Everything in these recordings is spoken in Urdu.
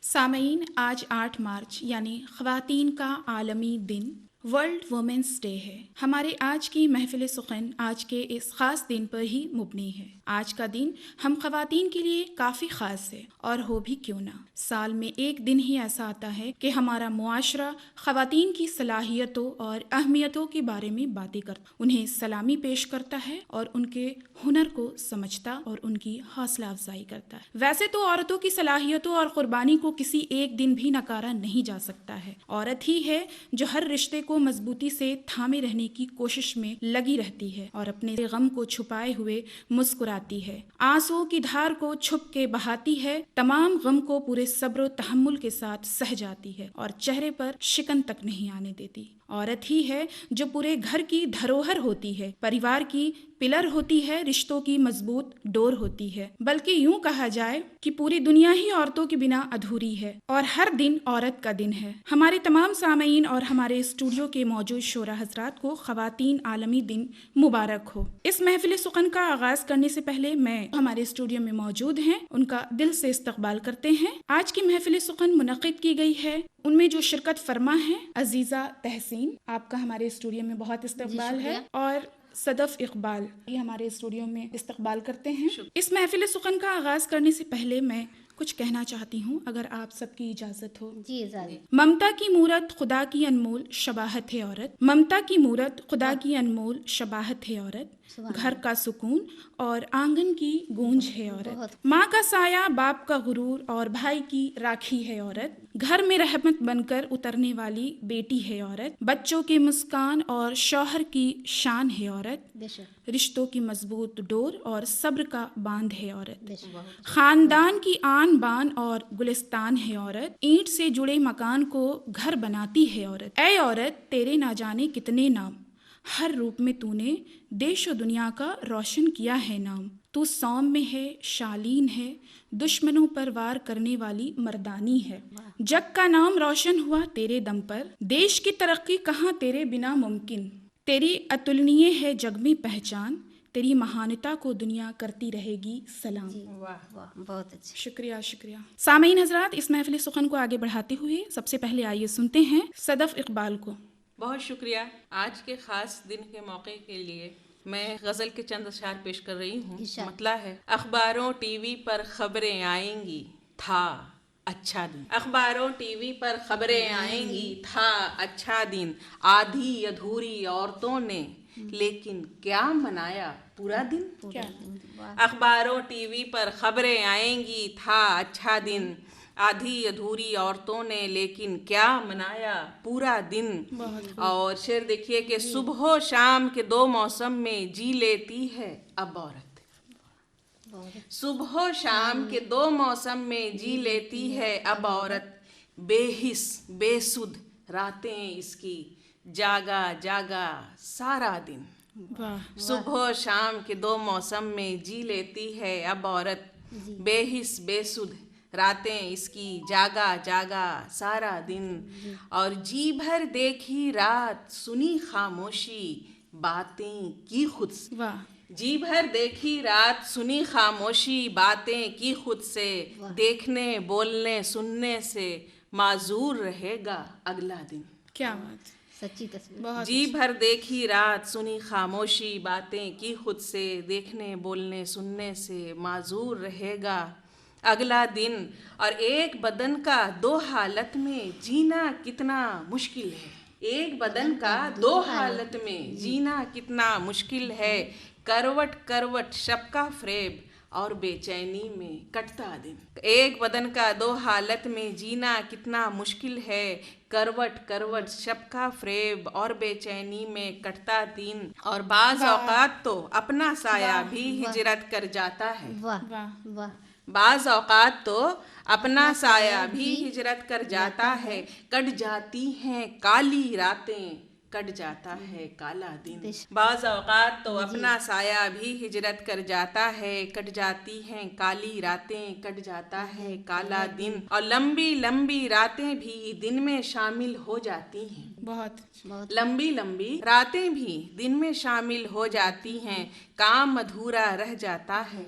سامعین، آج 8 مارچ یعنی خواتین کا عالمی دن ورلڈ وومنس ڈے ہے۔ ہمارے آج کی محفل سخن آج کے اس خاص دن پر ہی مبنی ہے۔ آج کا دن ہم خواتین کے لیے کافی خاص ہے، اور ہو بھی کیوں نہ۔ سال میں ایک دن ہی ایسا آتا ہے کہ ہمارا معاشرہ خواتین کی صلاحیتوں اور اہمیتوں کے بارے میں باتیں کرتا، انہیں سلامی پیش کرتا ہے اور ان کے ہنر کو سمجھتا اور ان کی حوصلہ افزائی کرتا ہے۔ ویسے تو عورتوں کی صلاحیتوں اور قربانی کو کسی ایک دن بھی نکارا نہیں جا سکتا ہے۔ عورت ہی ہے جو ہر رشتے کو مضبوطی سے تھامے رہنے کی کوشش میں لگی رہتی ہے اور اپنے غم کو چھپائے ہوئے مسکراتی ہے، آنسوؤں کی دھار کو چھپ کے بہاتی ہے، تمام غم کو پورے صبر و تحمل کے ساتھ سہ جاتی ہے اور چہرے پر شکن تک نہیں آنے دیتی۔ عورت ہی ہے جو پورے گھر کی دھروہر ہوتی ہے، پریوار کی پلر ہوتی ہے، رشتوں کی مضبوط ڈور ہوتی ہے۔ بلکہ یوں کہا جائے کہ پوری دنیا ہی عورتوں کے بنا ادھوری ہے اور ہر دن عورت کا دن ہے۔ ہمارے تمام سامعین اور ہمارے اسٹوڈیو کے موجود شعراء حضرات کو خواتین عالمی دن مبارک ہو۔ اس محفل سخن کا آغاز کرنے سے پہلے میں ہمارے اسٹوڈیو میں موجود ہیں ان کا دل سے استقبال کرتے ہیں۔ آج کی محفل سخن منعقد کی گئی ہے، ان میں جو شرکت فرما ہے عزیزہ تحسین، آپ کا ہمارے اسٹوڈیو میں بہت استقبال ہے، اور صدف اقبال یہ ہمارے اسٹوڈیو میں استقبال کرتے ہیں۔ اس محفل سخن کا آغاز کرنے سے پہلے میں کچھ کہنا چاہتی ہوں، اگر آپ سب کی اجازت ہو۔ جی اجازت۔ ممتا کی مورت خدا کی انمول شباہت ہے عورت، ممتا کی مورت خدا کی انمول شباہت ہے عورت، گھر کا سکون اور آنگن کی گونج ہے عورت، ماں کا سایہ باپ کا غرور اور بھائی کی راکھی ہے عورت، گھر میں رحمت بن کر اترنے والی بیٹی ہے عورت، بچوں کی مسکان اور شوہر کی شان ہے عورت، رشتوں کی مضبوط ڈور اور صبر کا باندھ ہے عورت، خاندان کی آن بان اور گلستان ہے عورت، اینٹ سے جڑے مکان کو گھر بناتی ہے عورت، اے عورت تیرے نہ جانے کتنے نام، ہر روپ میں تو نے دیش و دنیا کا روشن کیا ہے نام، تو سوم میں ہے شالین ہے، دشمنوں پر وار کرنے والی مردانی ہے، جگ کا نام روشن ہوا تیرے دم پر، دیش کی ترقی کہاں تیرے بنا ممکن، تیری اتلنیے ہے جگ میں پہچان، تیری مہانتا کو دنیا کرتی رہے گی سلام۔ واہ واہ، بہت اچھا، شکریہ شکریہ۔ سامعین حضرات، اس محفل سخن کو آگے بڑھاتے ہوئے سب سے پہلے آئیے سنتے ہیں صدف اقبال کو۔ بہت شکریہ۔ آج کے خاص دن کے موقع کے لیے میں غزل کے چند اشعار پیش کر رہی ہوں۔ مطلع ہے: اخباروں ٹی وی پر خبریں آئیں گی، تھا اچھا دن، اخباروں ٹی وی پر خبریں آئیں گی، تھا اچھا دن، آدھی ادھوری عورتوں نے لیکن کیا منایا پورا دن، اخباروں ٹی وی پر خبریں آئیں گی، تھا اچھا دن، آدھی ادھوری عورتوں نے لیکن کیا منایا پورا دن۔ اور شعر دیکھیے کہ صبح و شام کے دو موسم میں جی لیتی ہے اب عورت، صبح و شام کے دو موسم میں جی لیتی ہے اب عورت، بے حس بے سدھ راتیں اس کی جاگا جاگا سارا دن، صبح و شام کے دو موسم میں جی لیتی ہے اب عورت، بے حس بے سدھ راتیں اس کی جاگا جاگا سارا دن، اور جی بھر دیکھی رات سنی خاموشی باتیں کی خود سے، جی بھر دیکھی رات سنی خاموشی باتیں کی خود سے، دیکھنے بولنے سننے سے معذور رہے گا اگلا دن۔ کیا بات، سچی تصویر۔ جی بھر دیکھی رات سنی خاموشی باتیں کی خود سے، دیکھنے بولنے سننے سے معذور رہے گا اگلا دن، اور ایک بدن کا دو حالت میں جینا کتنا مشکل ہے، ایک بدن کا دو حالت میں جینا کتنا مشکل ہے، کروٹ کروٹ شب کا فریب اور بے چینی میں کٹتا دن، ایک بدن کا دو حالت میں جینا کتنا مشکل ہے، کروٹ کروٹ شب کا فریب اور بے چینی میں کٹتا دن، اور بعض اوقات تو اپنا سایہ بھی ہجرت کر جاتا ہے، واہ واہ، بعض اوقات تو اپنا سایہ بھی ہجرت کر جاتا ہے، کٹ جاتی ہیں کالی راتیں کٹ جاتا ہے کالا دن، بعض اوقات تو اپنا سایہ بھی ہجرت کر جاتا ہے، کٹ جاتی ہیں کالی راتیں کٹ جاتا ہے کالا دن، اور لمبی لمبی راتیں بھی دن میں شامل ہو جاتی ہیں، بہت لمبی لمبی راتیں بھی دن میں شامل ہو جاتی ہیں، کام ادھورا رہ جاتا ہے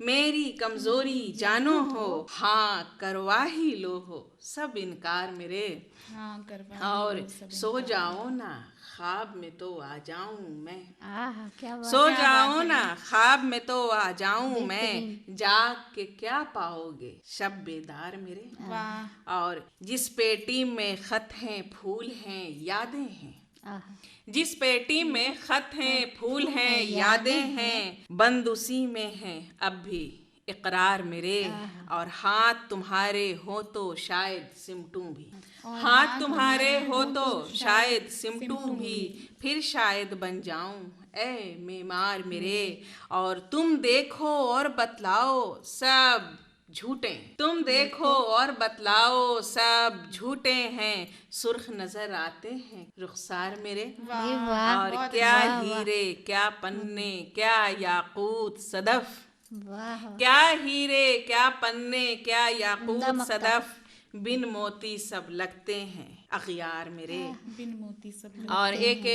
میری کمزوری جانو ہو ہاں کروا ہی لو ہو سب انکار میرے ہاں کروا اور سو جاؤ نا خواب میں تو آ جاؤں میں آہا کیا بات سو جاؤ نا خواب میں تو آ جاؤں میں جاگ کے کیا پاؤ گے شب بیدار میرے واہ اور جس پیٹی میں خط ہیں پھول ہیں یادیں ہیں آہا جس پیٹی میں خط ہیں پھول ہیں یادیں ہیں بند اسی میں ہیں اب بھی اقرار میرے اور ہاتھ تمہارے ہو تو شاید سمٹوں بھی ہاتھ تمہارے ہو تو شاید سمٹوں بھی پھر شاید بن جاؤں اے معمار میرے اور تم دیکھو اور بتلاؤ سب جھوٹے تم دیکھو اور بتلاؤ سب جھوٹے ہیں سرخ نظر آتے ہیں رخسار میرے اور کیا ہیرے کیا پنے کیا یاقوت صدف واہ کیا ہیرے کیا پنے کیا یاقوت صدف بن موتی سب لگتے ہیں اغیار میرے بن موتی سب اور ایک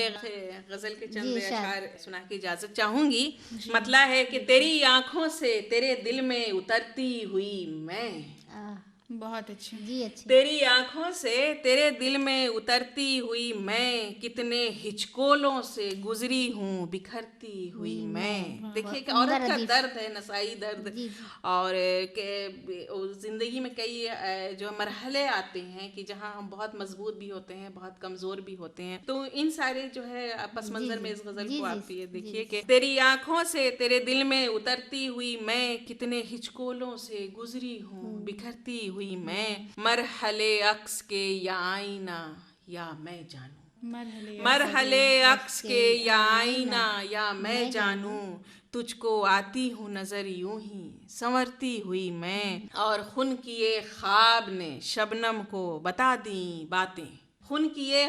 غزل کے چند اشعار سنا کے اجازت چاہوں گی مطلب ہے کہ تیری آنکھوں سے تیرے دل میں اترتی ہوئی میں بہت اچھے جی اچھے تیری آنکھوں سے تیرے دل میں اترتی ہوئی میں کتنے ہچکولوں سے گزری ہوں بکھرتی ہوئی میں دیکھیے کہ عورت کا درد ہے نسائی درد اور کہ زندگی میں کئی جو مرحلے آتے ہیں کہ جہاں ہم بہت مضبوط بھی ہوتے ہیں بہت کمزور بھی ہوتے ہیں تو ان سارے جو ہے پس منظر میں اس غزل کو آپ یہ دیکھیے کہ تیری آنکھوں سے تیرے دل میں اترتی ہوئی میں کتنے ہچکولوں سے گزری ہوں بکھرتی ہوئی میں مرحلے عکس کے یا آئینہ یا میں جانوں مرحلے عکس کے یا آئینہ یا میں جانوں تجھ کو آتی ہوں نظر یوں ہی سنورتی ہوئی میں اور خون کیے خواب نے شبنم کو بتا دیں باتیں خون کیے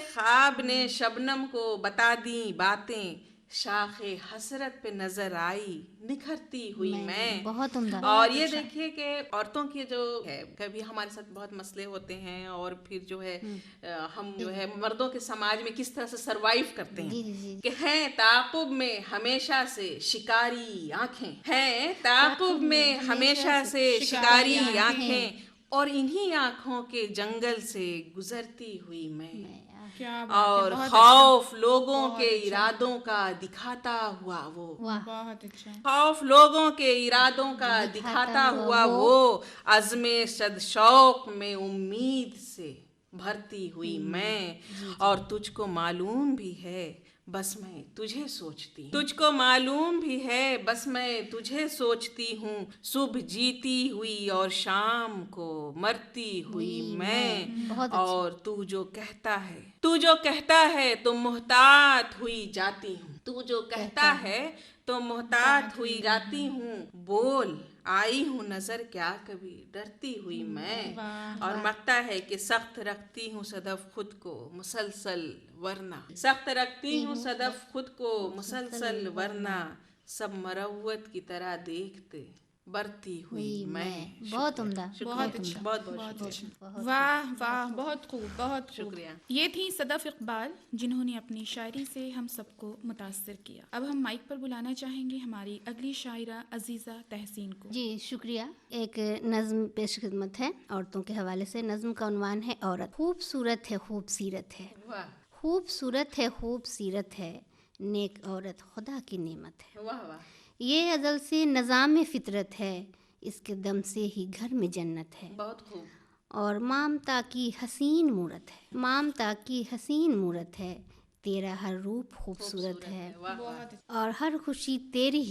خواب نے شبنم کو بتا دیں باتیں شاخ حسرت پہ نظر آئی نکھرتی ہوئی میں بہت عمدہ اور یہ دیکھیے کہ عورتوں کی جو ہے کبھی ہمارے ساتھ بہت مسئلے ہوتے ہیں اور پھر جو ہے ہم جو ہے مردوں کے سماج میں کس طرح سے سروائیو کرتے ہیں کہ ہیں تعاقب میں ہمیشہ سے شکاری آنکھیں ہیں تعاقب میں ہمیشہ سے شکاری آنکھیں اور انہی آنکھوں کے جنگل سے گزرتی ہوئی میں اور خوف لوگوں کے ارادوں کا دکھاتا ہوا وہ بہت اچھا خوف لوگوں کے ارادوں کا دکھاتا ہوا وہ عزم شد شوق میں امید سے بھرتی ہوئی میں اور تجھ کو معلوم بھی ہے بس میں تجھے سوچتی تجھ کو معلوم بھی ہے بس میں تجھے سوچتی ہوں صبح جیتی ہوئی اور شام کو مرتی ہوئی میں اور تو جو کہتا ہے تو محتاط ہوئی جاتی ہوں تو جو کہتا ہے تو محتاط ہوئی جاتی ہوں بول آئی ہوں نظر کیا کبھی ڈرتی ہوئی میں اور مگتا ہے کہ سخت رکھتی ہوں صدف خود کو مسلسل ورنہ سخت رکھتی ہوں صدف خود کو مسلسل ورنہ سب مروت کی طرح دیکھتے برتی ہوئی میں بہت عمدہ بہت اچھا بہت اچھا واہ واہ بہت خوب بہت خوب شکریہ یہ تھی صدف اقبال جنہوں نے اپنی شاعری سے ہم سب کو متاثر کیا اب ہم مائک پر بلانا چاہیں گے ہماری اگلی شاعرہ عزیزہ تحسین کو جی شکریہ ایک نظم پیش خدمت ہے عورتوں کے حوالے سے نظم کا عنوان ہے عورت خوبصورت ہے خوبصیرت ہے خوبصورت ہے خوبصیرت ہے نیک عورت خدا کی نعمت ہے واہ واہ یہ ازل سے نظام فطرت ہے اس کے دم سے ہی گھر میں جنت ہے بہت خوب اور مامتا کی حسین مورت ہے تیرا ہر روپ خوبصورت ہے اور ہر خوشی تیری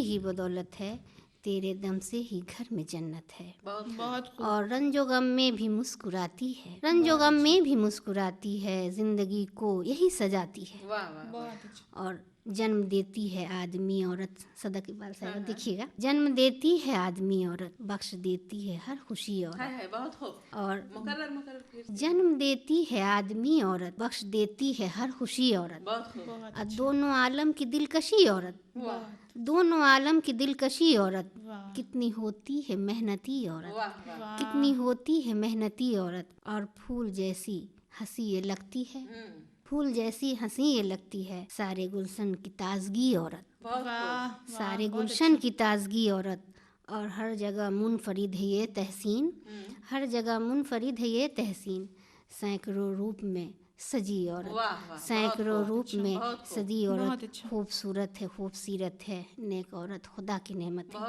ہی بدولت ہے تیرے دم سے ہی گھر میں جنت ہے بہت اور رنج و غم میں بھی مسکراتی ہے زندگی کو یہی سجاتی ہے بہت اچھا اور جنم دیتی ہے آدمی عورت صدق اقبال صاحب دیکھیے گا جنم دیتی ہے آدمی عورت بخش دیتی ہے ہر خوشی بہت خوب اور مقرر جنم دیتی ہے آدمی عورت بخش دیتی ہے ہر خوشی عورت بہت خوب دونوں عالم کی دلکشی عورت کتنی ہوتی ہے محنتی عورت اور پھول جیسی ہنسی یہ لگتی ہے سارے گلشن کی تازگی عورت سارے گلشن کی تازگی عورت، اور ہر جگہ منفرد ہے یہ تحسین، ہر جگہ منفرد ہے یہ تحسین، سینکڑوں روپ میں سجی عورت، سینکڑوں روپ میں سجی عورت، خوبصورت ہے، خوبصیرت ہے، نیک عورت خدا کی نعمت ہے۔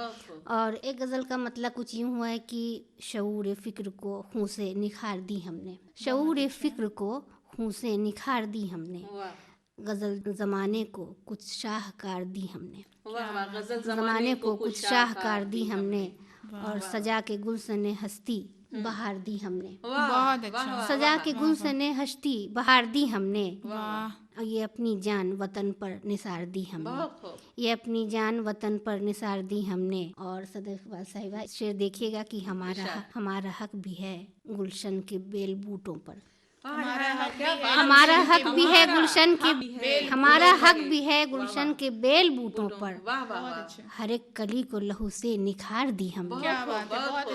اور ایک غزل کا مطلب کچھ یوں ہوا ہے کہ شعور فکر کو خوں سے نکھار دی ہم نے، شعور فکر کو خوں سے نکھار دی ہم نے، غزل زمانے کو کچھ شاہکار دی ہم نے، زمانے کو کچھ شاہکار دی ہم نے، اور سجا کے گلشن ہستی بہار دی ہم نے، بہت اچھا، سجا کے گلشن ہستی بہار دی ہم نے، اور یہ اپنی جان وطن پر نثار دی ہم نے، یہ اپنی جان وطن پر نثار دی ہم نے۔ اور صدف اقبال صاحبہ شعر دیکھیے گا کہ ہمارا حق بھی ہے گلشن کے بیل بوٹوں پر، ہمارا حق بھی ہے گلشن کے، ہمارا حق بھی ہے گلشن کے بیل بوٹوں پر، ہر ایک کلی کو لہو سے نکھار دی ہم نے،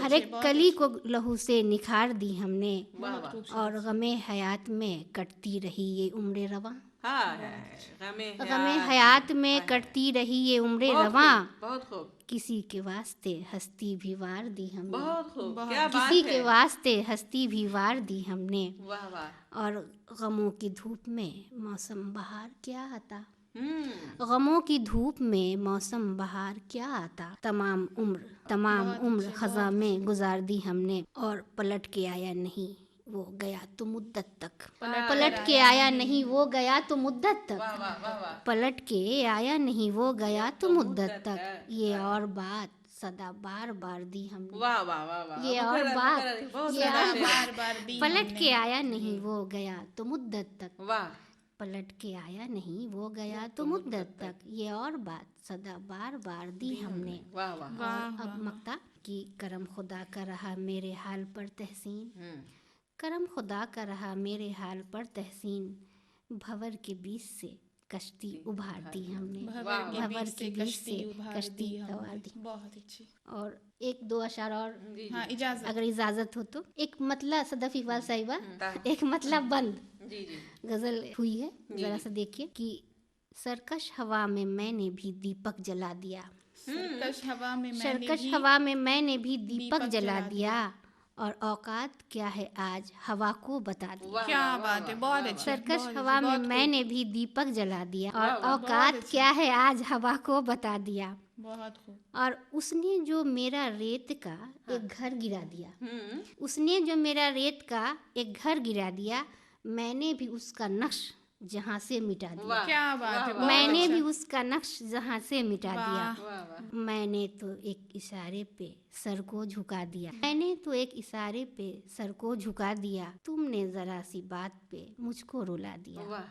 ہر ایک کلی کو لہو سے نکھار دی ہم نے، اور غم حیات میں کٹتی رہی یہ عمر رواں، غم حیات میں کٹتی رہی یہ عمر رواں، کسی کے واسطے ہستی بھی وار دی ہم نے، کسی کے واسطے ہستی بھی وار دی ہم نے، اور غموں کی دھوپ میں موسم بہار کیا آتا، غموں کی دھوپ میں موسم بہار کیا آتا، تمام عمر خزاں میں گزار دی ہم نے، اور پلٹ کے آیا نہیں وہ گیا تو مدت تک، پلٹ کے آیا نہیں وہ گیا تو مدت تک، پلٹ کے آیا نہیں وہ گیا تو مدت تک، یہ اور بات صدا بار بار دی ہم نے، یہ اور بات پلٹ کے آیا نہیں وہ گیا تو مدت تک، پلٹ کے آیا نہیں وہ گیا تو مدت تک، یہ اور بات صدا بار بار دی ہم نے۔ اور اب مقطع کہ کرم خدا کا رہا میرے حال پر تحسین، کرم خدا کا رہا میرے حال پر تحسین، بھور کے بیچ سے کشتی ابھار دی ہم نے، بھور کے بیچ سے کشتی ابھار دی، بہت اچھی۔ اور ایک دو اشعار اور ہاں اجازت، اگر اجازت ہو تو، ایک مطلب صدف اقبال صاحبہ، ایک مطلب بند غزل ہوئی ہے، ذرا سا دیکھیے کہ سرکش ہوا میں نے بھی دیپک جلا دیا، سرکش ہوا میں نے بھی دیپک جلا دیا، اور اوقات کیا ہے آج ہوا کو بتا دیا، کیا بات ہے، بہت اچھا، سرکش ہوا میں نے بھی دیپک جلا دیا، اور اوقات کیا ہے آج ہوا کو بتا دیا، بہت خوب، اور اس نے جو میرا ریت کا ایک گھر گرا دیا، اس نے جو میرا ریت کا ایک گھر گرا دیا، میں نے بھی اس کا نقش جہاں سے مٹا دیا، کیا بات ہے، میں نے بھی اس کا نقش جہاں سے مٹا دیا، میں نے تو ایک اشارے پہ سر کو جھکا دیا، میں نے تو ایک اشارے پہ سر کو جھکا دیا، تم نے ذرا سی بات پہ مجھ کو رلا دیا،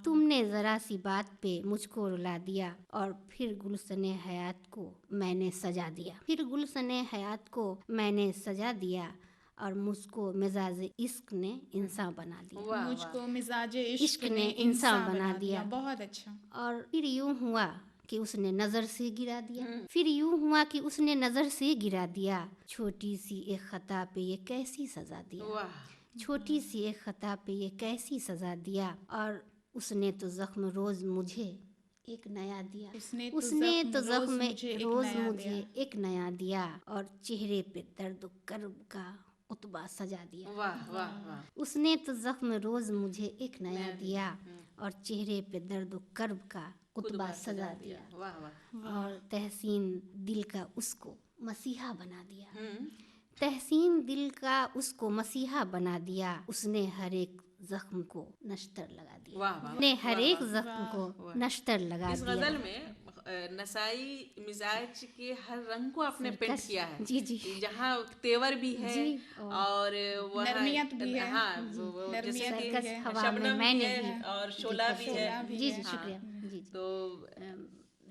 تم نے ذرا سی بات پہ مجھ کو رلا دیا، اور پھر گلشن حیات کو میں نے سجا دیا، پھر گلشن حیات کو میں نے سجا دیا، اور مجھ کو مزاج عشق نے انسان بنا دیا، مجھ کو مزاج عشق نے انسان بنا دیا، بہت اچھا، اور پھر یوں ہوا کہ اس نے نظر سے گرا دیا، پھر یوں ہوا کہ اس نے نظر سے گرا دیا، چھوٹی سی ایک خطا پہ یہ کیسی سزا دیا، چھوٹی سی ایک خطا پہ یہ کیسی سزا دیا، اور اس نے تو زخم روز مجھے ایک نیا دیا، اس نے تو زخم روز مجھے ایک نیا دیا، اور چہرے پہ درد و کرب کا خطبہ سجا دیا، اس نے تو زخم روز مجھے ایک نیا دیا، اور چہرے پہ درد و کرب کا خطبہ سجا دیا، اور تحسین دل کا اس کو مسیحا بنا دیا، تحسین دل کا اس کو مسیحا بنا دیا، اس نے ہر ایک زخم کو نشتر لگا دیا، نے ہر ایک زخم کو نشتر لگا دیا۔ اس غزل میں نسائی مزاج کے ہر رنگ کو آپ نے پینٹ کیا ہے، جی جی، جہاں تیور بھی ہے اور نرمیت بھی ہے، ہاں جیسے کہ شبنم بھی ہے اور شعلہ بھی ہے، جی جی شکریہ، جی تو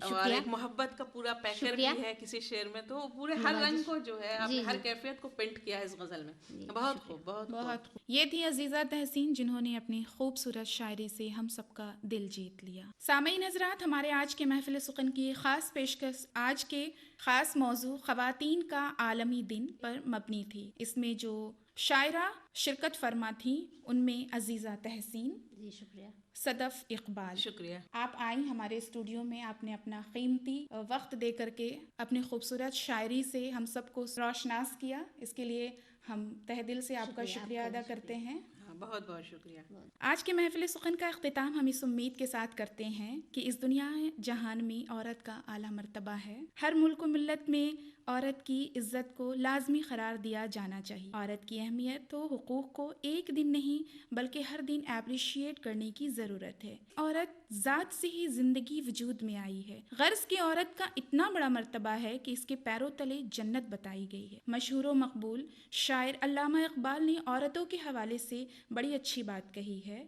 اور ایک محبت کا پورا پیکر بھی ہے کسی شعر میں، تو پورے ہر رنگ کو جو ہے آپ نے ہر کیفیت کو پینٹ کیا ہے اس غزل میں، بہت خوب، بہت خوب۔ یہ تھی عزیزہ تحسین جنہوں نے اپنی خوبصورت شاعری سے ہم سب کا دل جیت لیا۔ سامعین حضرات، ہمارے آج کے محفل سخن کی خاص پیشکش آج کے خاص موضوع خواتین کا عالمی دن پر مبنی تھی۔ اس میں جو شاعرہ شرکت فرما تھیں، ان میں عزیزہ تحسین، جی شکریہ. صدف اقبال. شکریہ. آپ آئیں ہمارے اسٹوڈیو میں، آپ نے اپنا قیمتی وقت دے کر کے اپنی خوبصورت شاعری سے ہم سب کو روشناس کیا. اس کے لیے ہم تہ دل سے آپ کا شکریہ ادا کرتے ہیں. بہت بہت شکریہ. آج کے محفل سخن کا اختتام ہم اس امید کے ساتھ کرتے ہیں کہ اس دنیا جہان میں عورت کا اعلیٰ مرتبہ ہے. ہر ملک و ملت میں عورت کی عزت کو لازمی قرار دیا جانا چاہیے. عورت کی اہمیت و حقوق کو ایک دن نہیں بلکہ ہر دن اپریشیٹ کرنے کی ضرورت ہے. عورت ذات سے ہی زندگی وجود میں آئی ہے. غرض کی عورت کا اتنا بڑا مرتبہ ہے کہ اس کے پیروں تلے جنت بتائی گئی ہے. مشہور و مقبول شاعر علامہ اقبال نے عورتوں کے حوالے سے بڑی اچھی بات کہی ہے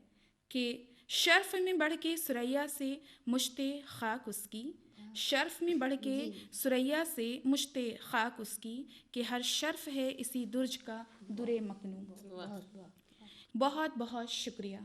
کہ شرف میں بڑھ کے ثریا سے مشتے خاک اس کی، شرف میں بڑھ کے ثریا سے مشتے خاک اس کی، کہ ہر شرف ہے اسی درج کا درے مکنوں. بہت بہت شکریہ.